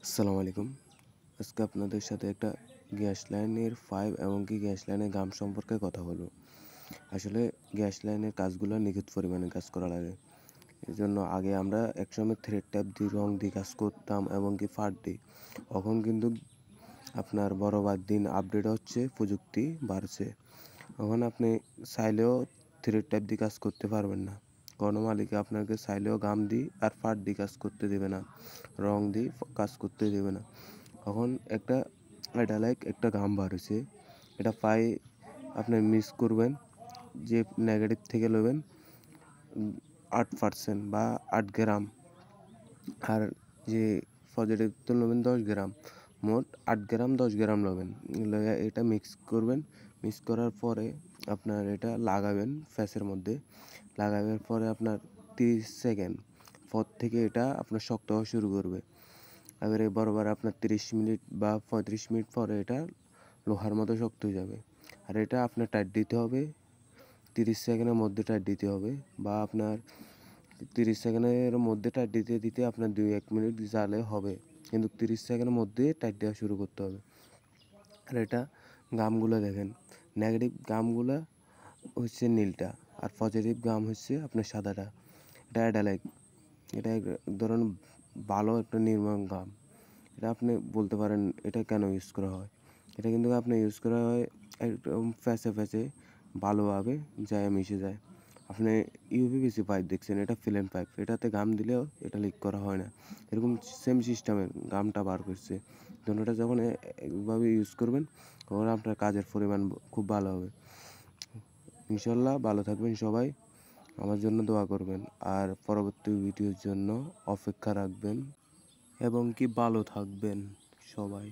আসসালামু আলাইকুম। আজকে আপনাদের সাথে একটা গ্যাস লাইনের পাইপ এবং গ্যাস লাইনের গাম সম্পর্কে কথা বলবো। আসলে গ্যাস লাইনের কাজগুলো নিখুঁত পরিমাণে কাজ করা লাগে। এজন্য আগে আমরা একসময় থ্রেড ট্যাপ দিয়ে রং দিয়ে কাজ করতাম এবং ফার দিয়ে। এখন কিন্তু আপনার বড়বার দিন আপডেট হচ্ছে, প্রযুক্তি বাড়ছে। এখন আপনি চাইলেও থ্রেড ট্যাপ দিয়ে কাজ করতে পারবেন না। কোনো মালিক আপনাকে চাইলেও গাম দিয়ে আর ফার দিয়ে কাজ করতে দেবে না, রং দিয়ে কাজ করতে দেবে না। এখন এটা লাইক একটা গাম বার হয়েছে, এটা পাই আপনি মিক্স করবেন, যে নেগেটিভ থেকে নেবেন 8% বা 8 গ্রাম, আর যে পজিটিভ তো নেবেন 10 গ্রাম, মোট 8 গ্রাম 10 গ্রাম নেবেন। এটা মিক্স করবেন, মিক্স করার পরে আপনার এটা লাগাবেন ফ্যাসের মধ্যে। লাগাবার পরে আপনার 30 সেকেন্ড পর থেকে এটা আপনার শক্ত হওয়া শুরু করবে। এবারে বরাবর আপনার 30 মিনিট বা 35 মিনিট পরে এটা লোহার মতো শক্ত হয়ে যাবে। আর এটা আপনার টাইট দিতে হবে, 30 সেকেন্ডের মধ্যে টাইট দিতে হবে, বা আপনার 30 সেকেন্ডের মধ্যে টাইট দিতে দিতে আপনার 2-1 মিনিট জালে হবে, কিন্তু 30 সেকেন্ডের মধ্যে টাইট দেওয়া শুরু করতে হবে। আর এটা গামগুলো দেখেন, নেগেটিভ গামগুলো হচ্ছে নীলটা, আর পজিটিভ গাম হচ্ছে আপনার সাদাটা। এটা অ্যাডালাইক, এটা এক ধরনের ভালো একটা নির্মাণ গাম। এটা আপনি বলতে পারেন এটা কেন ইউজ করা হয়। এটা কিন্তু আপনি ইউজ করা হয় একদম ফ্যাসে ফ্যাসে ভালোভাবে যায় মিশে যায়। আপনি ইউপিভিসি পাইপ দেখছেন, এটা ফিলেন পাইপ, এটাতে গাম দিলেও এটা লিক করা হয় না। এরকম সেম সিস্টেমের গামটা বার করছে। দুটোটা যখন এইভাবে ইউজ করবেন তখন আপনার কাজের পরিমাণ খুব ভালো হবে। ইনশাল্লাহ ভালো থাকবেন সবাই, আমার জন্য দোয়া করবেন, আর পরবর্তী ভিডিওর জন্য অপেক্ষা রাখবেন এবং ভালো থাকবেন সবাই।